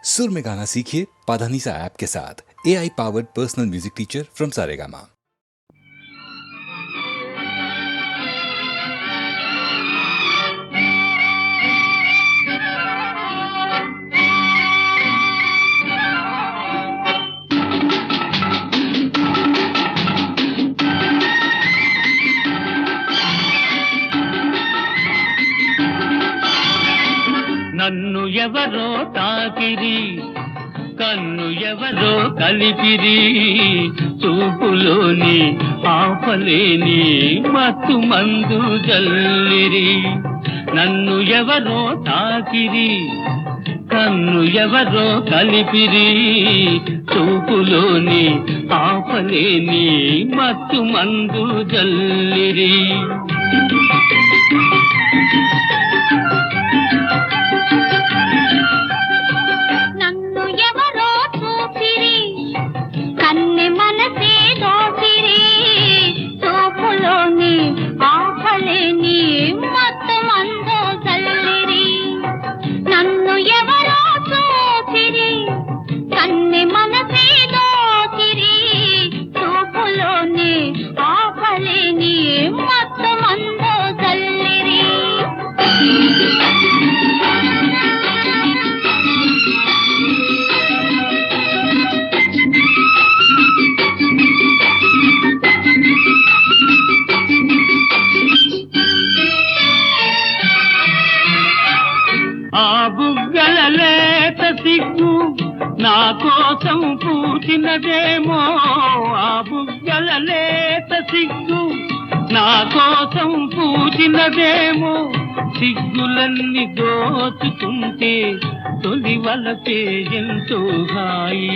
सुर में गाना सीखिए पाधानीसा ऐप के साथ। AI powered personal music teacher from Saregama. నన్ను ఎవరో తాకిరి, కన్ను ఎవరో కలిపిరి, చూపులోని ఆపలేని మత్తు మందు జల్లిరి. నన్ను ఎవరో తాకిరి, కన్ను ఎవరో కలిపిరి, చూపులోని ఆపలేని మత్తు మందు జల్లిరి. నా కోసం పూచినదేమో, ఆ బుగ్గల లేత సిగ్గు నా కోసం పూచినదేమో. సిగ్గులన్నీ దోచుకుంటే తొలి వలపే ఎంతో హాయి.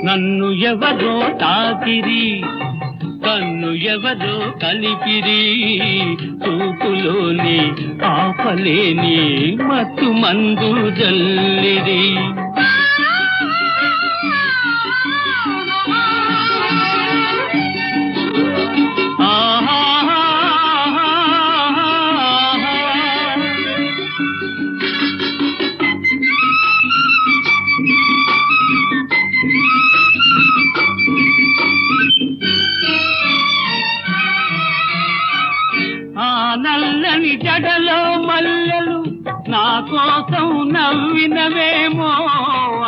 నన్ను ఎవరో తాకిరి, కన్ను ఎవరో కలిపిరి, చూపులోని ఆపలేని మత్తు మందు జల్లిరి. నల్లని జడలో మల్లెలు నా కోసం నవ్వినవేమో,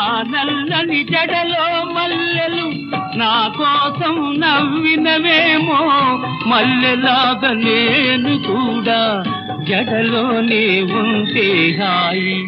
ఆ నల్లని జడలో మల్లెలు నా కోసం నవ్వినవేమో. మల్లెలాగా నేను కూడా జడలోనే ఉంటే హాయి.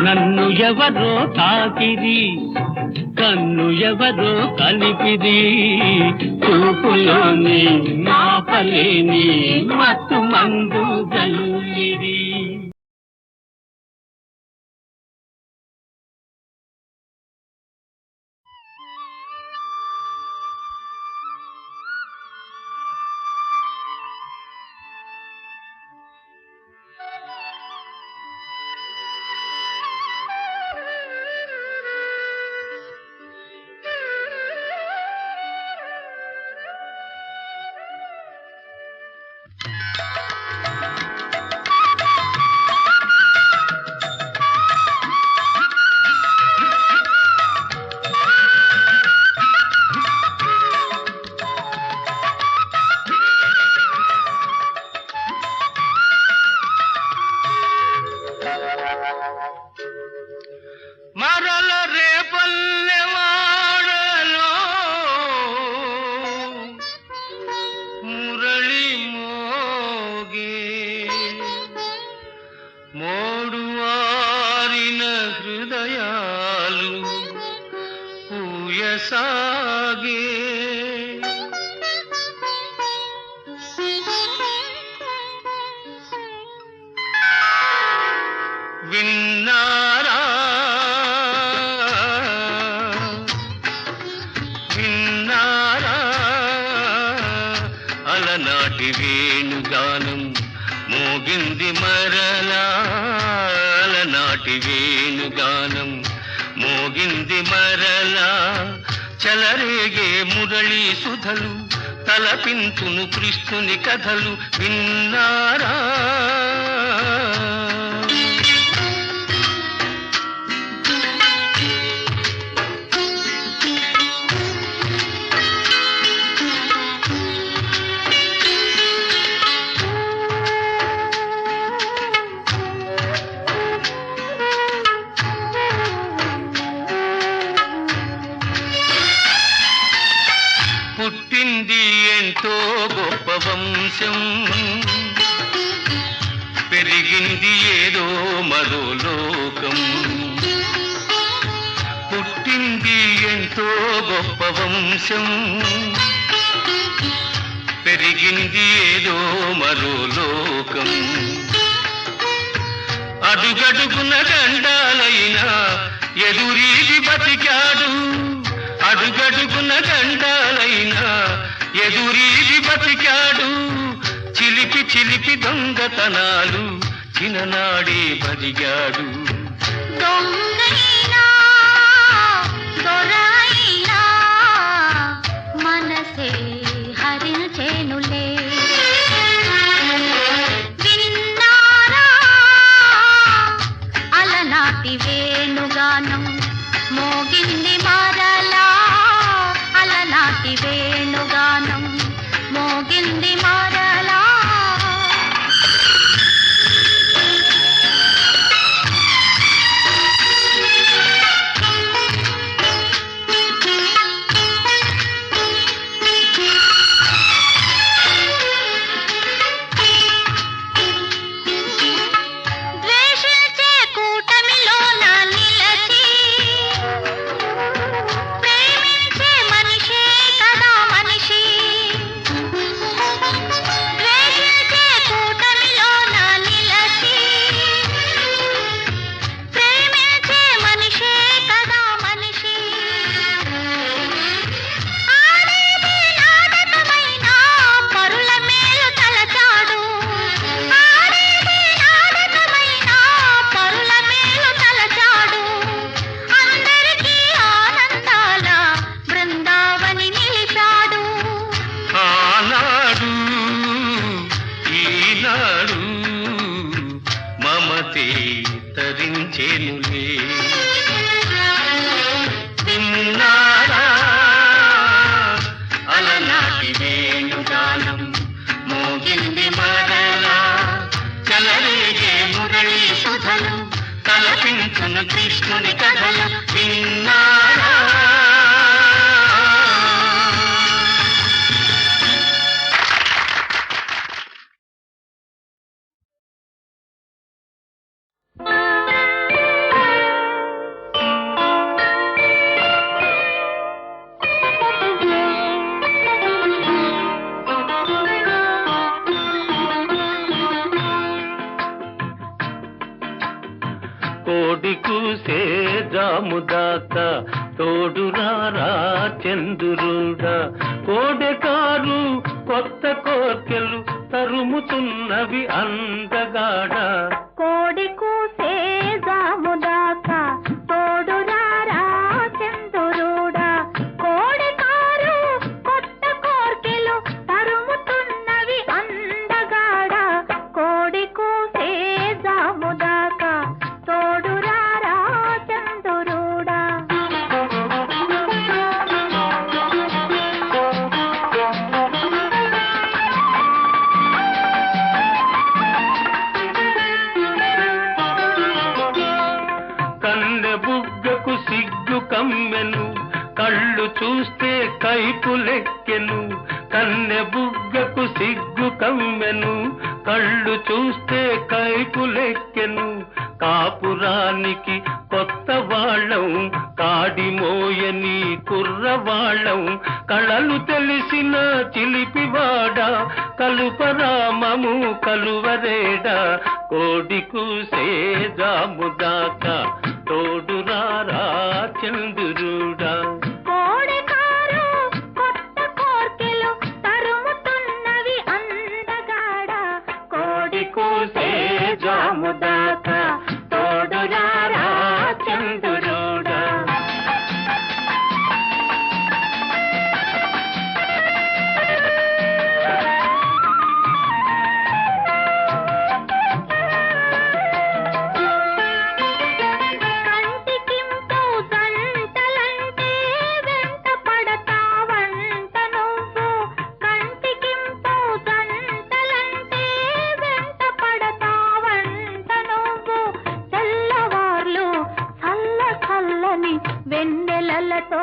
నన్ను ఎవరో తాకిరి, కన్ను ఎవరో కలిపిరి, చూపులోని ఆపలేని మత్తు మందు జల్లిరి. సాగే విన్నారా విన్నారా అలనాటి వేణుగానం మోగింది మరలా అలనాటి వేణుగానం మోగింది మరలా చలరేగే మురళీ సుధలు తలపించును కృష్ణుని కథలు విన్నారా పుట్టింది ఎంతో గొప్ప వంశం పెరిగింది ఏదో మరో లోకం పుట్టింది ఎంతో గొప్ప వంశం పెరిగింది ఏదో మరో లోకం అడుగడుగున గండాలైనా ఎదురీది బతికాడు అడుగడుగున గండాలైనా ఎదురీది బతికాడు చిలిపి చిలిపి దొంగతనాలు చిన్ననాడే బదిగాడు దొంగైనా దొరైనా మనసే హరించేనులే విన్నారా అలనాటి వేణుగానం మోగింది మరలా అలనాటి వేణుగానం మోగింది మరలా ద్వేషించే కూటమిలోన నిలచి ప్రేమించే మనిషే కదా మనిషి ద్వేషించే కూటమిలోన నిలచి ప్రేమించే మనిషే కదా మనిషి ఆడేది నాటకమైన పరుల మేలు తలచాడు ఆడేది నాటకమైన పరుల మేలు తలచాడు అందరికీ ఆనందాల బృందావని నిలిపాడు ఆనాడు ఈనాడు మమతే తరించేనులే విన్నారా అలనాటి వేణుగానం మోగింది మరలా చలరేగే మురళీ సుధలు తలపించును కృష్ణుని కథలు విన్నారా కోడి కూసే జాముదాకా తోడురారా చంద్రుడా కోడెకారు కొత్త కోర్కెలు తరుముతున్నవి అందగాడా కోడి కూసే జాముదాకా తోడురారా చంద్రుడా కోడెకారు కొత్త కోర్కెలు తరుముతున్నవి అందగాడా కోడి కూసే జాముదాకా తోడురారా చంద్రుడా కన్నె బుగ్గకు సిగ్గు కమ్మెను కళ్ళు చూస్తే కైపులెక్కెను కన్నె బుగ్గకు సిగ్గు కమ్మెను కళ్ళు చూస్తే కైపులెక్కెను కాపురానికి కొత్త వాళ్ళం, కాడి మోయని కుర్రవాళ్ళం, కళలు తెలిసిన చిలిపివాడ, కలుపరామము కలువరేడా, కోడి కూసే జాముదాకా తోడురారా చంద్రుడా. కోడెకారు కొత్త కోర్కెలు తరుముతున్నవి అందగాడ, కోడి కూసే జాముదాకా తోడురారా చంద్రుడా. కంటికింపు జంటలంటే వెంట పడతావంట నువ్వు, కంటికింపు జంటలంటే వెంట పడతావంట నువ్వు. తెల్లవార్లు చల్ల చల్లని వెన్నెలలతో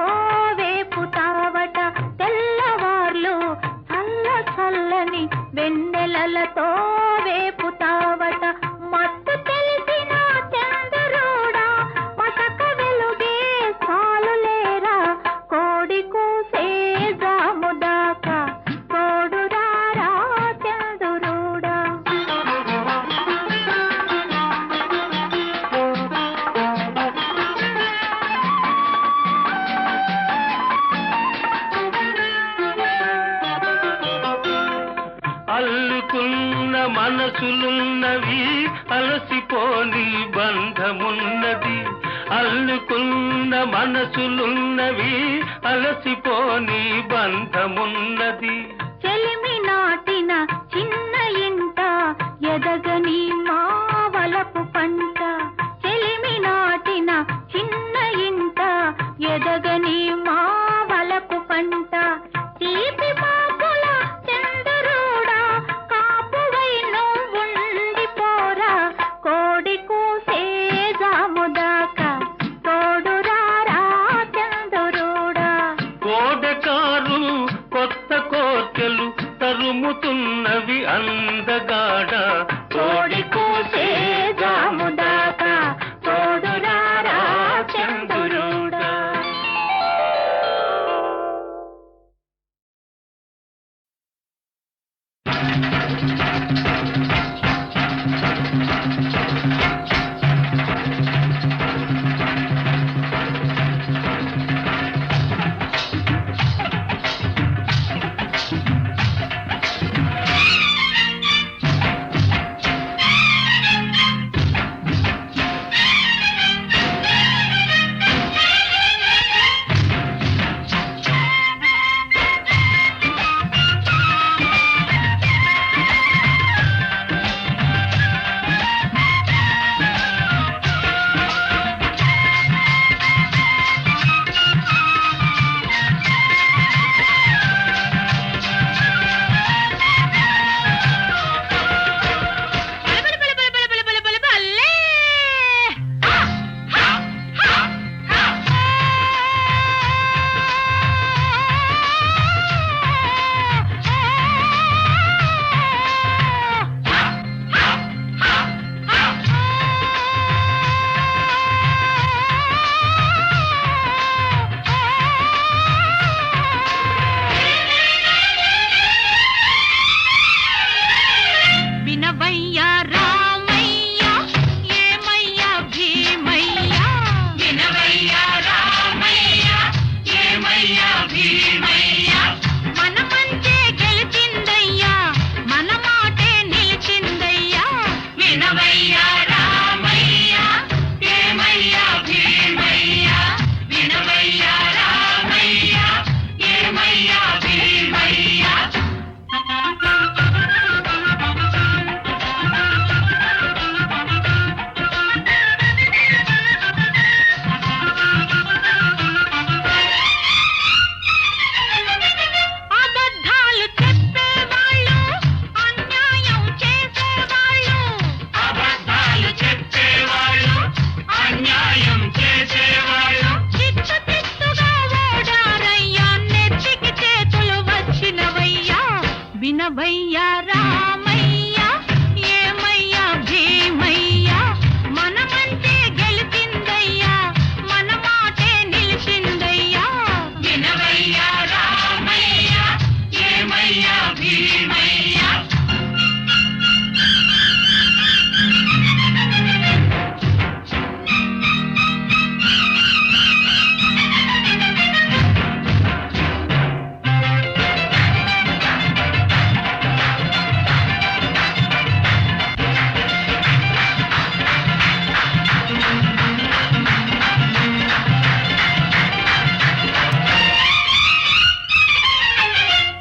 వేపుతావట, తెల్లవార్లు చల్ల చల్లని వెన్నెలలతో వేపుతావట. మత్తు తెలిసిన చంద్రుడా మసక వెలుగే చాలులేరా, కోడి కూసే జాముదాకా తోడురారా చంద్రుడా. అల్లుకున్న మనసులున్నవి, అలసిపోని బంధమున్నది, అల్లుకున్న మనసులున్నవి, అలసిపోని బంధమున్నది. చెలిమి నాటిన చిన్న ఇంట ఎదగని మావలపు పంట, చెలిమి నాటిన చిన్న ఇంట ఎదగని మావలపు పంట. తీపి పాపుల చంద్రుడా కాపువై నువ్వుండిపోరా, కోడి కూసే జాముదాకా తోడురారా చంద్రుడా. కోడెకారు కొత్త కోర్కెలు తరుముతున్నవి అందగాడ, కోడి కూసే జాముదాకా తోడురారా చంద్రుడా.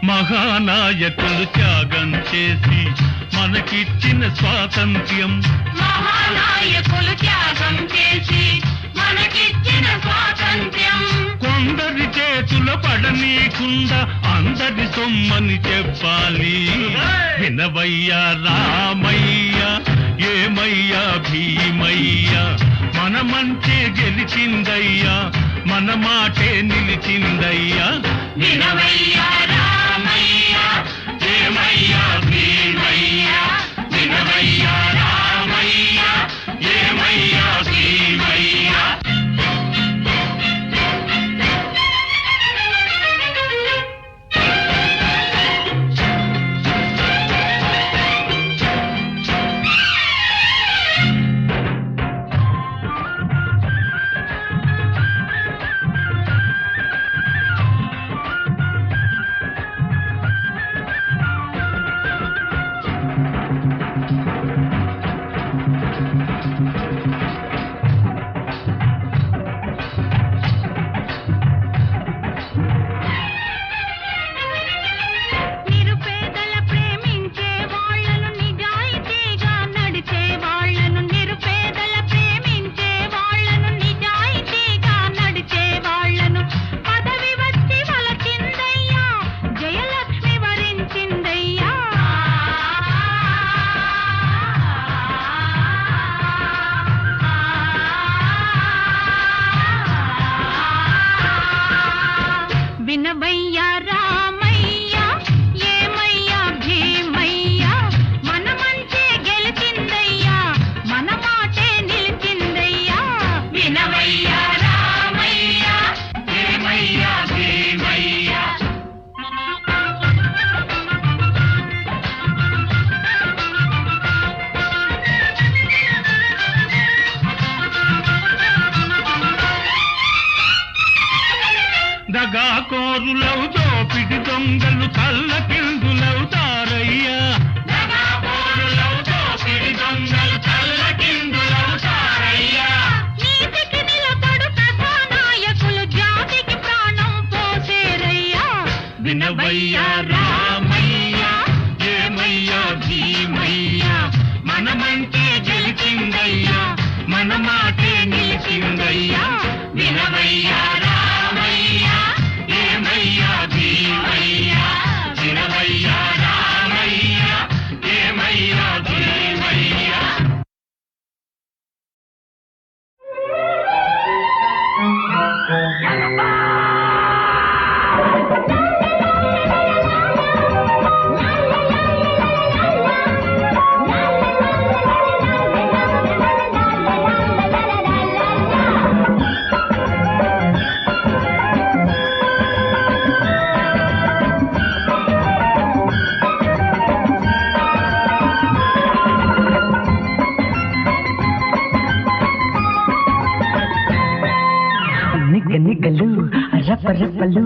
మహానాయకులు త్యాగం చేసి మనకిచ్చిన స్వాతంత్ర్యం. మహానాయకులు త్యాగం చేసి మనకిచ్చిన స్వాతంత్ర్యం కొందరి చేతుల పడనీకుండా అందరి సొమ్మని చెప్పాలి. వినవయ్యా రామయ్య, ఏమయ్యా భీమయ్య, మన మంచి గెలిచిందయ్యా, మన మాటే నిలిచిందయ్యా. వినవయ్యా రామయ్య, ఏమయ్యా భీమయ్య, వినవయ్యా రామయ్య, ఏమయ్యా భీమయ్య. నిరుపేదల ప్రేమించే వాళ్ళను, నిజాయితీగా నడిచే వాళ్ళను, నిరుపేదల ప్రేమించే వాళ్ళను, నిజాయితీగా నడిచే వాళ్ళను, పదవి వచ్చి వలచిందయ్యా, జయలక్ష్మి వరించిందయ్యా. వినవయ్యా రామయ్య, ఏమయ్యా భీమయ్య, మన మంచే గెలిచిందయ్యా, మన మాటే నిలిచిందయ్యా. వినవయ్యా రామయ్య, ఏమయ్యా భీమయ్య. దగాకోరులవు దోపిడి దొంగలు తల్లకిందులవుతారయ్యా. దగాకోరులవు దోపిడి దొంగలు తల్లకిందులవుతారయ్యా. నీతికి నిలబడు కథానాయకులు జాతికి ప్రాణం పోసేరయ్యా. వినవయ్యా రామయ్య, ఏమయ్యా భీమయ్య, మన మంటే గెలిచిందయ్యా, మన మాటే నిలిచిందయ్యా. వినవయ్యా రామయ్య, ఏమయ్యా భీమయ్య, వినవయ్యా రామయ్య, ఏమయ్యా భీమయ్య. నిగలు రపరపలు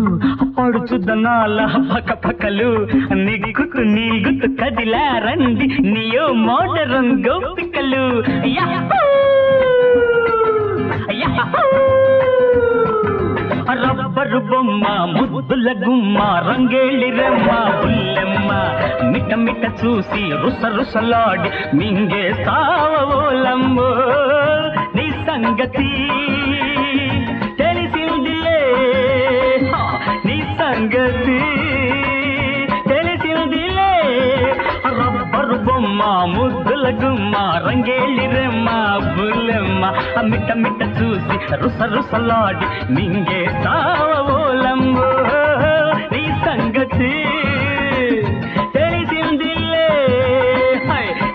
పడుచుదనాల పక పకలు నిగ్గుతు నీగుతు కదిలా రండి నియో మోడరం గోపికలు. రబ్బరు బొమ్మ ముద్దుల గుమ్మ రంగేళి రమ్మ బుల్లెమ్మ మిట మిట చూసి రుస రుసలాడి మింగే సావోలమ్మో. నీ సంగతి తెలిసిందిలే, నీ సంగతి తెలిసిందిలే. రబ్బరు బొమ్మ ముద్దుల గుమ్మ రంగేళి రెమ్మ బుల్లెమ్మ మిట మిట చూసి రుస రుసలాడి మింగే సావోలమ్మో. నీ సంగతి తెలిసిందిలే,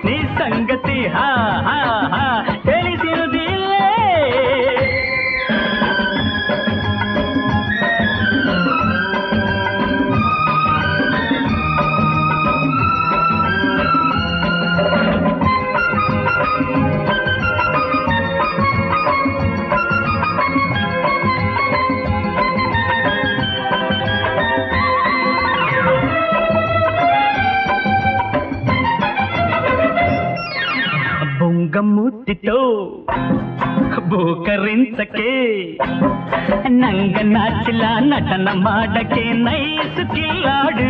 నీ సంగతి హా హా హా తెలిసిందిలే. బొంగమూతితో బోకరించకే నంగ ನಂಗ ನಾಚಿಲ ನಟನ ಮಾಡಕ್ಕೆ ನೈಸು ಕಿಲ್ಲಾಡು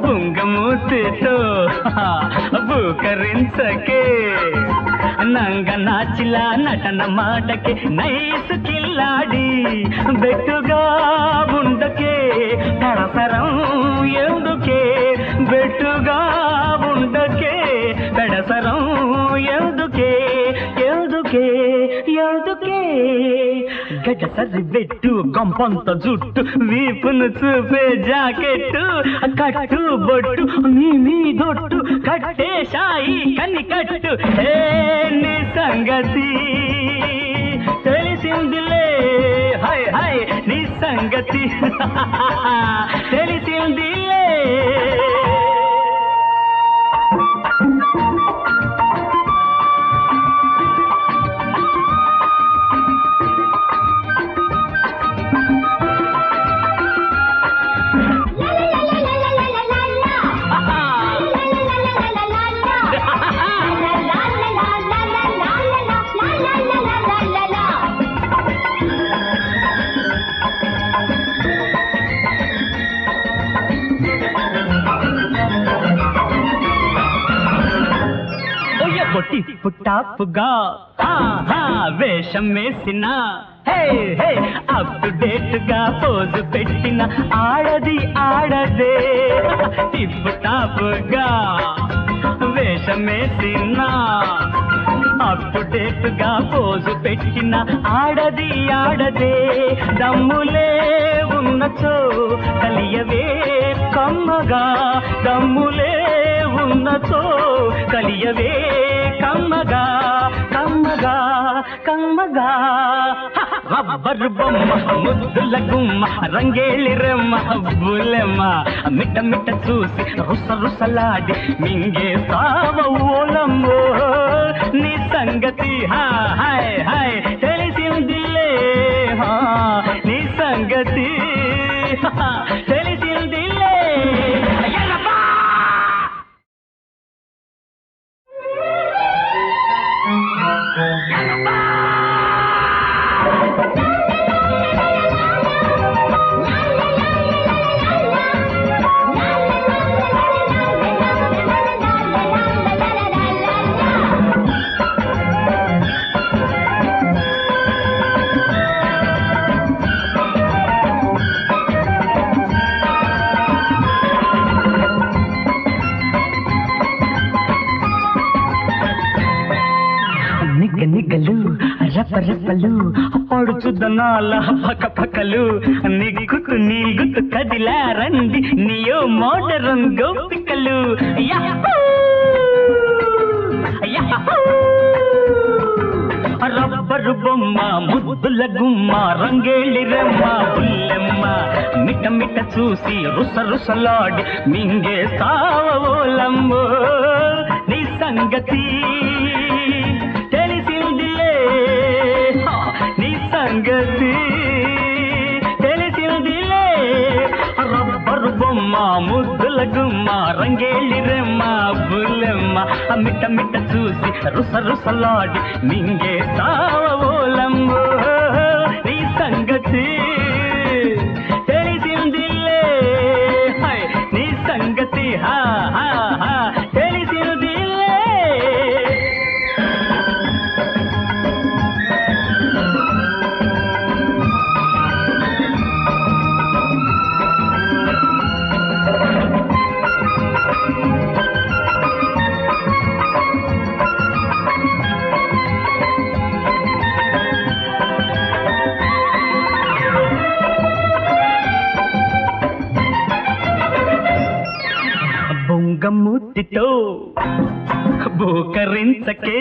ಬುಂಗ ಮೂತಿతో ಬೂಕರಿಂಚಕೆ ನಂಗ ನಾಚಿಲ ನಟನ ಮಾಡಕ್ಕೆ ನೈಸು ಕಿಲ್ಲಾಡಿ ಬೆಟ್ಟುగా ఉండకే పెడసరం ఎందుకే బెట్టుగా ఉండకే పెడసరం ఎందుకే ఎందుకే ఎందుకే గడసరి బెట్టు గంపంత జుట్టు వీపును చూపే జాకెట్టు కట్టు బొట్టు నీ మీదొట్టు కట్టేశాయి కన్ని కట్టు ఏ నీ సంగతి తెలిసిందిలే హై హై నీ సంగతి తెలిసిందిలే పొట్టి పుట్టాపుగా వేషం వేసిన హే హే అప్ టు డేట్ గా పోజు పెట్టిన ఆడది ఆడదే టిప్పు టాపుగా వేషం వేసిన అప్ టు డేట్ గా పోజు పెట్టిన ఆడది ఆడదే దమ్ములే ఉన్నచో కలియవే కమ్మగా దమ్ములే ఉన్నచో కలియవే కమ్మగా కమ్మగా కమ్మగా రబ్బరు బొమ్మ ముద్దుల గుమ్మ రంగేళి రెమ్మ బులెమ్మ మిట్ట మిట్ట చూసి రుస రుసలాడి మింగే సావ ఓలమ్మో నీ సంగతి హాయ్ హాయ్ తెలిసిందిలే నీ సంగతి తెలిసిందిలే నిగలు రపరపలు పడుచుదనాల పక్క పక్కలు నిగ్గుతు నీగుతు కదిలా రండి నీయో మోడరన్ గోపికలు రబ్బరు బొమ్మ ముద్దుల గుమ్మ రంగేళి రెమ్మ బుల్లెమ్మ మిట్ట మిట్ట చూసి రుస రుసలాడి మింగే సావోలమ్మో నీ సంగతి తెలిసిందిలే నీ సంగతి తెలిసిందిలే రబ్బరు బొమ్మ ముద్దుల గుమ్మ రంగేళి రెమ్మ బుల్లెమ్మ మిట్ట మిట్ట చూసి రుస రుసలాడి మింగే సావోలమ్మో నీ సంగతి తెలిసిందిలే నీ సంగతి తెలిసిందిలే బొంగమూతితో బూకరించకే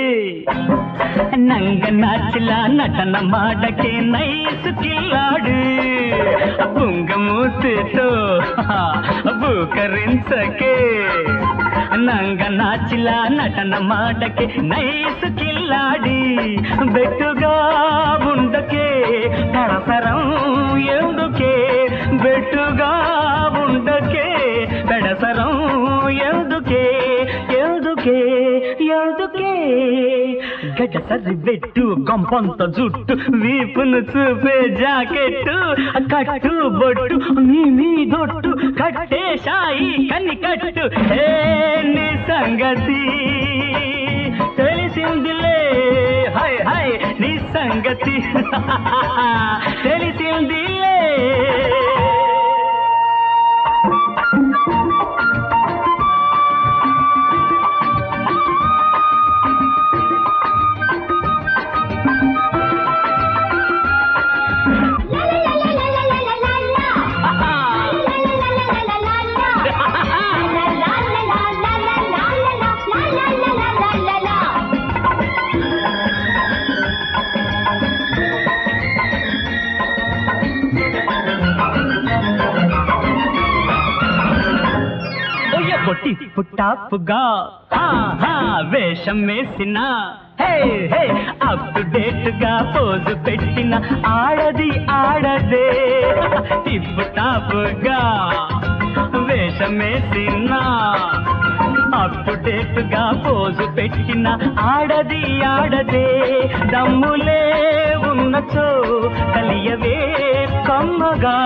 నంగ నాచిల నటన ಮಾಡಕೆ నైసు కిల్లాడు బొంగమూతితో బూకరించకే నంగ నాచిల నటన ಮಾಡಕೆ నైసు కిల్లాడి బెట్టుగా ఉండకే పెడసరం ఎందుకే బెట్టుగా ఉండకే పెడసరం ఎందుకే ఎందుకే ఎందుకే గడసరి వెట్టు గంపంత జుట్టు వీపును చూపే జాకెట్టు కట్టు బొట్టు మీ దొట్టు కట్టే షాయి కన్ని కట్టు ఏ నీ సంగతి తెలిసిందిలే హాయ్ హాయ్ నీ సంగతి తెలిసిందిలే పొట్టి పుట్టాపుగా వేషం వేసిన అప్ టు డేట్ గా పోజు పెట్టిన ఆడది ఆడదే టిప్ టాపుగా వేషం వేసిన అప్ టు డేట్ గా పోజు పెట్టిన ఆడది ఆడదే దమ్ములే ఉన్నచో కలియవే కమ్మగా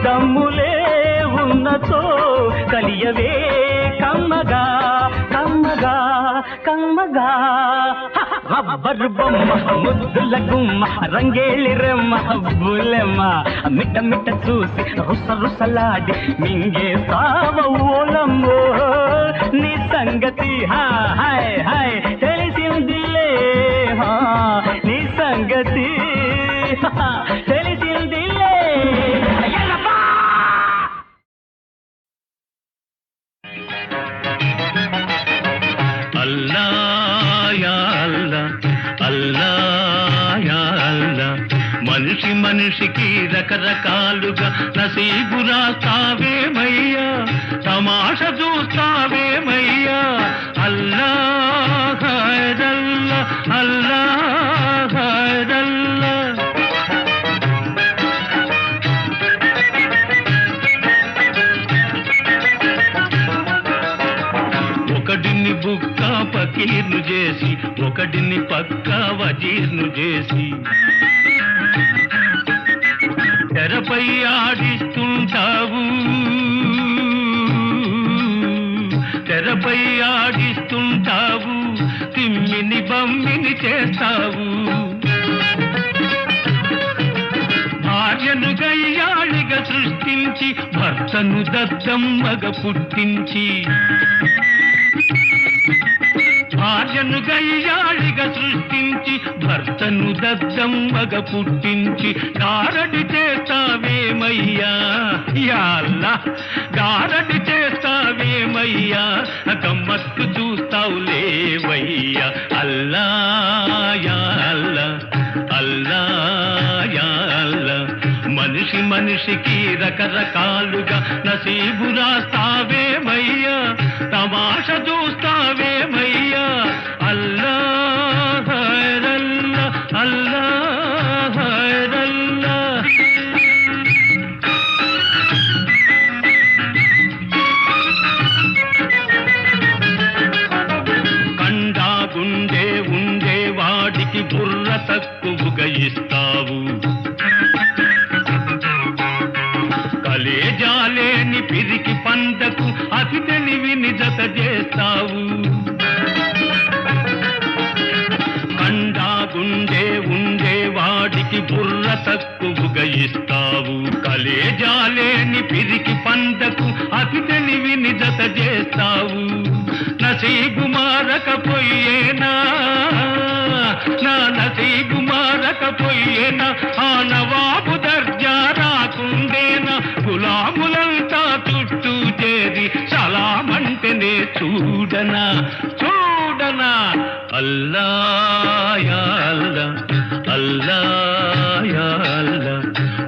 దమ్ములే ఉన్నచో కలియవే కమ్మగా కమ్మగా కమ్మగా రబ్బరు బొమ్మ ముద్దుల గుమ్మ రంగేళి రెమ్మ బులెమ్మ మిట్ట మిట్ట చూసి రుస రుసలాడి మింగేస్తావ ఓలమ్మో నీ సంగతి హాయ్ హాయ్ తెలిసిందిలే నీ సంగతి తెలిసిందిలే అల్లా యా అల్లా అల్లా యా అల్లా మనిషి మనిషికి రకరకాలుగా నసీబు రాస్తావేమయ్యా తమాష చూస్తావేమయ్యా అల్లా ఖైరల్లా అల్లా ఖైరల్లా ఒకడిని బుక్క పకీర్ను చేసి ఒకడిని పక్క వజీర్ను చేసి తెరపై ఆడిస్తుంటావు తెరపై ఆడిస్తుంటావు తిమ్మిని బమ్మిని చేస్తావు భార్యను గయ్యాళిగా సృష్టించి భర్తను దద్దమ్మగా పుట్టించి భార్యను గయ్యాళిగా సృష్టించి భర్తను దద్దమ్మగా పుట్టించి గారడి చేస్తావేమయ్యా యా అల్లా గారడి చేస్తావేమయ్యా గమ్మత్తు చూస్తావు లేవయ్యా అల్లా యా అల్లా అల్లా యా అల్లా మనిషి మనిషికి రకరకాలుగా నసీబు రాస్తావేమయ్యా తమాష చూస్తావేమయ్యా అల్లా ఖైరల్లా అల్లా ఖైరల్లా కండా గుండె ఉండే వాడికి బుర్ర తక్కువగా ఇస్తావు కలేజాలేని పిరికి పంటకు అతిథిని విని జత చేస్తావు కండా గుండె ఉండే వాడికి బుర్ర తక్కువగా ఇస్తావు కలేజాలేని పిరికి పంటకు అతిథిని విని జత చేస్తావు నసీబు మారకపోయేనా నా నసీబు మారకపోయేనా ఆ నవాబు దర్జా రాకుండేనా గులాములంతా చుట్టూ చేరి సలామంటేనే చూడనా చూడనా అల్లా యా అల్లా అల్లా యా అల్లా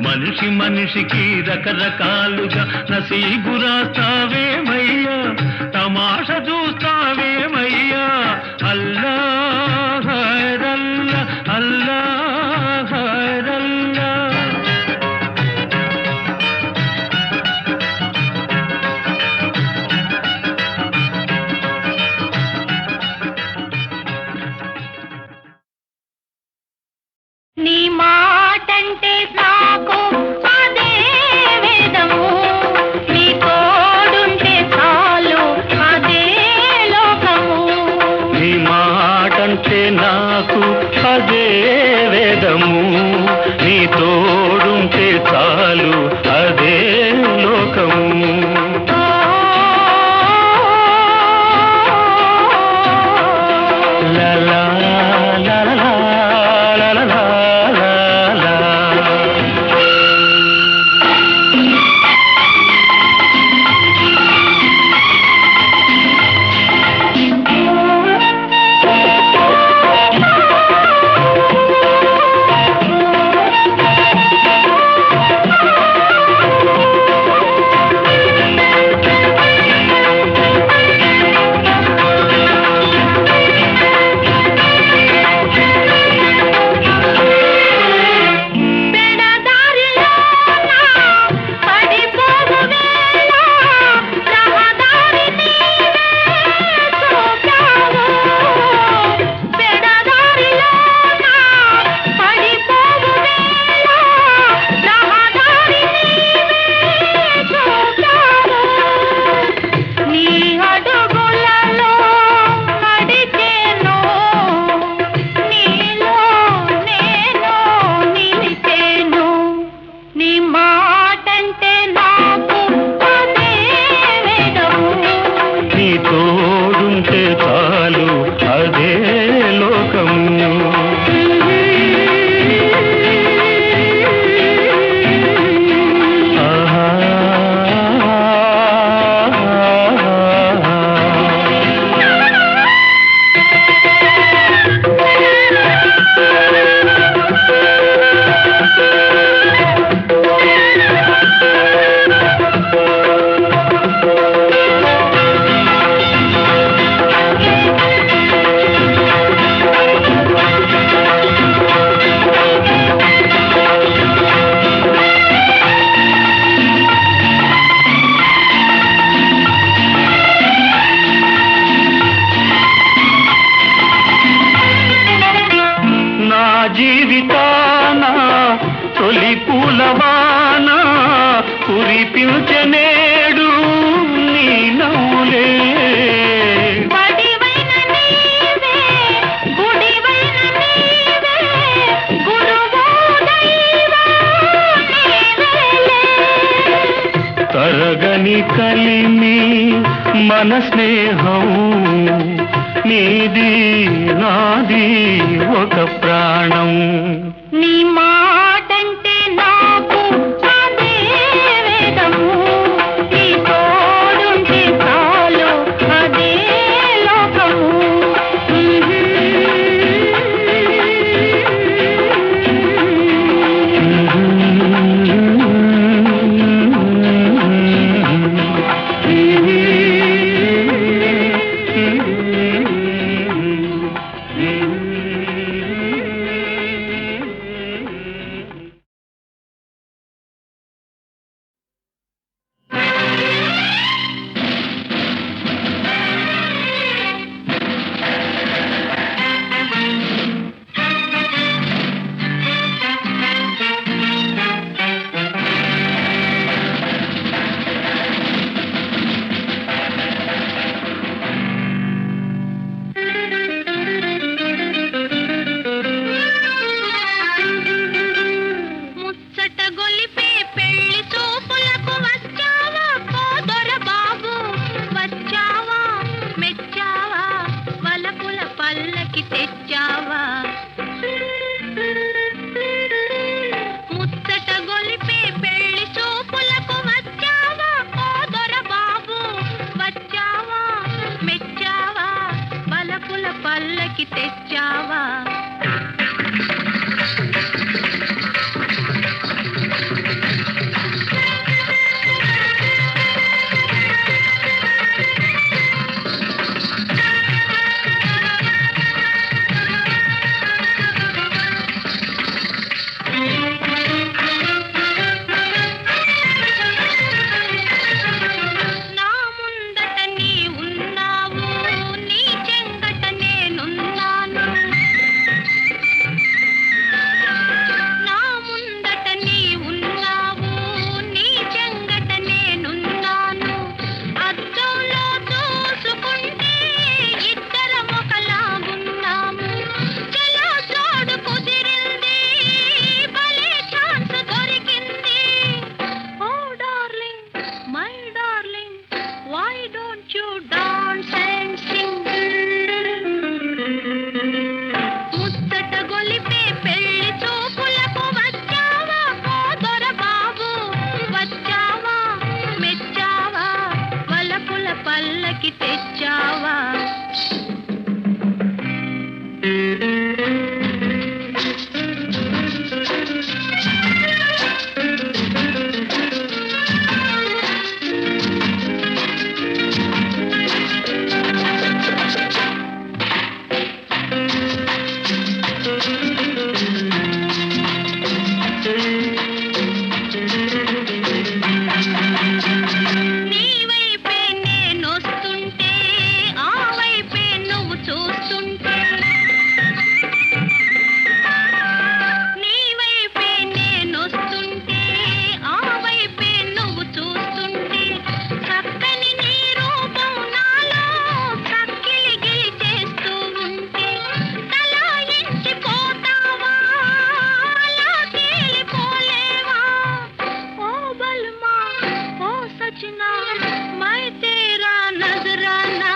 మనిషి మనిషికి రకరకాలుగా నసీబు రాస్తావేమయ్యా తమాష చూస్తావేమయ్యా అల్లా ఖైరల్లా అల్లా ఖైరల్లా కురిపించనేడు నీ నవ్వులే బడివైన నీవే గుడివైన నీవే గురువు దైవం నీవేలే తరగని కలిమి మన స్నేహం నీది నాది ఒక ప్రాణం నీ మాటంటే నాకు అదే వేదము నీ తోడుంటే చాలు అదే లోకము ముచ్చట గొలిపే పెళ్లి చూపులకు వచ్చావా కోదొర బాబు వచ్చావా మెచ్చావా వలపుల పల్లకి తెచ్చావా ముచ్చట గొలిపే పెళ్లి చూపులకు వచ్చావా కోదొర బాబు వచ్చావా మెచ్చావా వలపుల పల్లకి తెచ్చావా నా ముందట నీ ఉన్నావు నీ చెంగట నేనున్నాను నా ముందట నీ ఉన్నావు నీ చెంగట నేనున్నాను అద్దంలో చూసుకుంటే ఇద్దరం ఒకలాగున్నాము చలో చోడు కుదిరింది భలే ఛాన్స్ దొరికింది oh darling my darling why don't you dance and sing ముచ్చట గొలిపే పెళ్లి చూపులకు వచ్చావా కోదొర బాబు వచ్చావా మెచ్చావా వలపుల పల్లకి తెచ్చావా నీ వైపే నేనొస్తుంటే ఆ వైపే నువ్వు చూస్తుంటే నీ వైపే నేనొస్తుంటే ఆ వైపే నువ్వు చూస్తుంటే చక్కని నీ రూపం నాలో చక్కిలి గిలి చేస్తూ ఉంటే తలాయించిపోతావా అలా తేలిపోలేవా ఓ బల్మా ఓ సजना मैं तेरा नजराना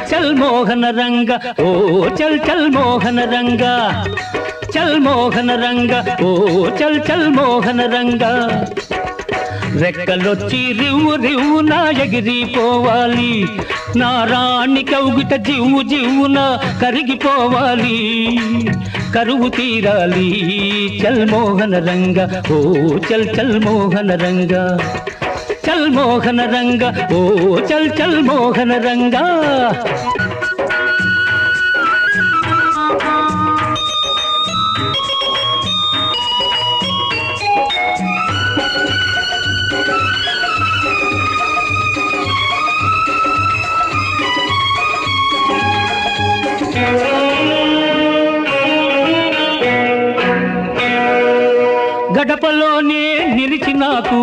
చల్ మోహన రంగ రంగ ఓ చల్ చల్ మోహన రంగ చల్ మోహన రంగ ఓ చల్ చల్ మోహన రంగ రెక్కలొచ్చి రివ్వు రివ్వున ఎగిరిపోవాలి నా రాణి కౌగిట జివ్వు జివ్వున కరిగిపోవాలి కరువు తీరాలి చల్ మోహన రంగ ఓ చల్ చల్ మోహన రంగ చల్ మోహన రంగ ఓ చల్ చల్ మోహన రంగ గడపలోనే నిలిచి నాకు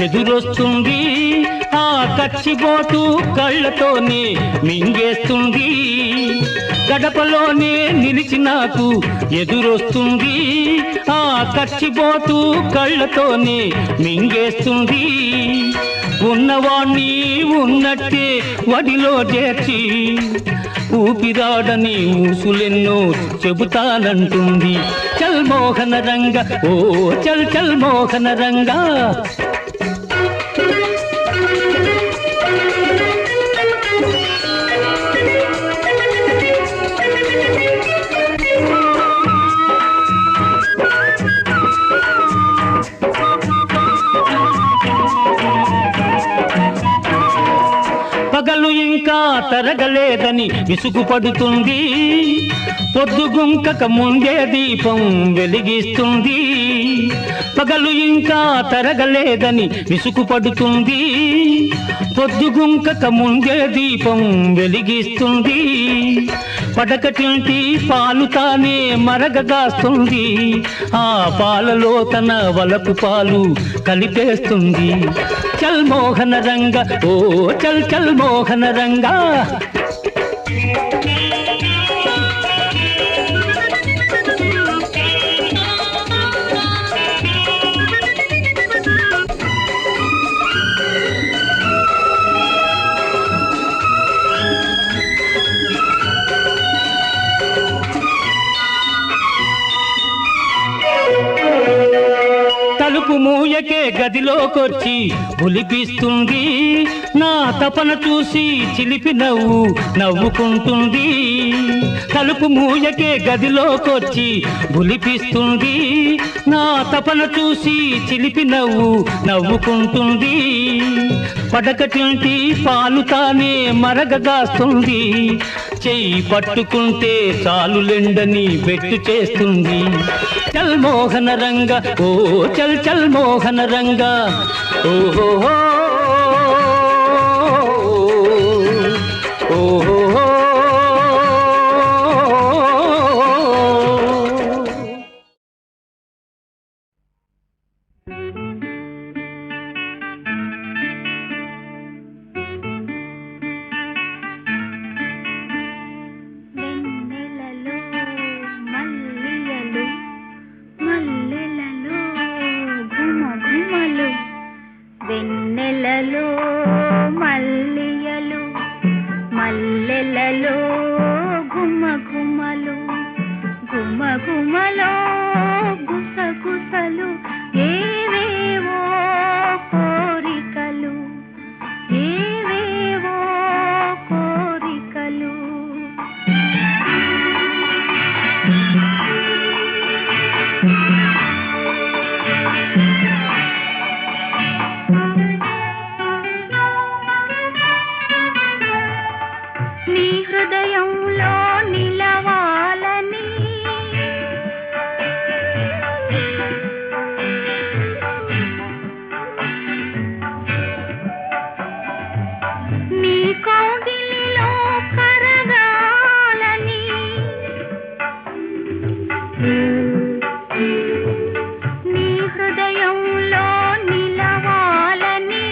ఎదురొస్తుంది ఆ కచ్చిపోతూ కళ్ళతోనే మింగేస్తుంది గడపలోనే నిలిచి నాకు ఎదురొస్తుంది ఆ కచ్చిపోతూ కళ్ళతోనే మింగేస్తుంది ఉన్నవాణ్ణి ఉన్నట్టే వడిలో చేర్చి ఊపిరాడని ఊసులెన్నో చెబుతానంటుంది చల్ మోహన రంగ ఓ చల్ చల్ మోహన రంగ పగలు ఇంకా తరగలేదని విసుగు పడుతుంది పొద్దుగుంకక ముందే దీపం వెలిగిస్తుంది పగలు ఇంకా తరగలేదని విసుగు పడుతుంది పొద్దుగుంకక ముందే దీపం వెలిగిస్తుంది పడకటింటి పాలు తానే మరగగాస్తుంది ఆ పాలలో తన వలపు పాలు కలిపేస్తుంది చల్ మోహన రంగ ఓ చల్ చల్ మోహన రంగ తలుపు మూయకే గదిలోకొచ్చి ఉలిపిస్తుంది నా తపన చూసి చిలిపి నవ్వు నవ్వుకుంటుంది తలుపు మూయకే గదిలోకొచ్చి ఉలిపిస్తుంది నా తపన చూసి చిలిపి నవ్వు నవ్వుకుంటుంది పడకటింటి పాలు తానే మరగగాస్తుంది చెయ్యి పట్టుకుంటే చాలులెండని బెట్టు చేస్తుంది చల్ మోహన రంగ ఓ చల్ చల్ మోహన రంగ ఓహో ఓహో వెన్నెలలో మల్లియలు మల్లెలలో గుమ గుమలు గుమ గుమలో గుసగుసలు ఏవేవో కోరికలు ఏవేవో కోరికలు నీ హృదయంలో నిలవాలని నీ కౌగిలిలో కరగాలని నీ హృదయంలో నిలవాలని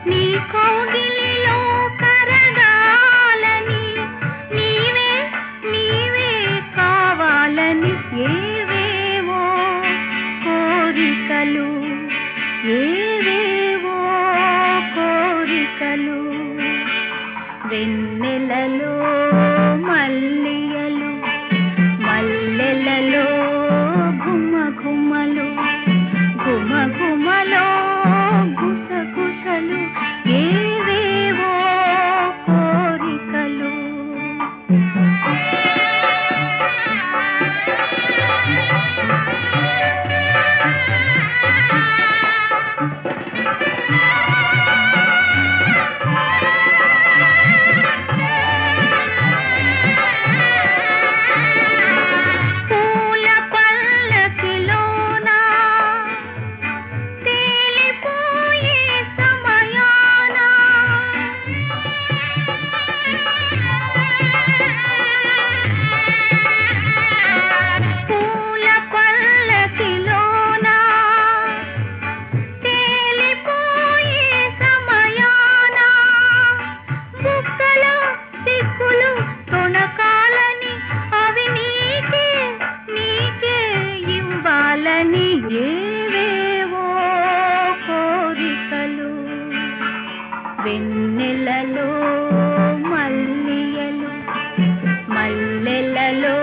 నీ కౌగిలిలో కరగాలని నీవే నీవే కావాలని ఏవేవో కోరికలు ఏవేవో కోరికలు వెన్నెలలో మల్ల వెన్నెలలో మల్లియలు మల్లెలలో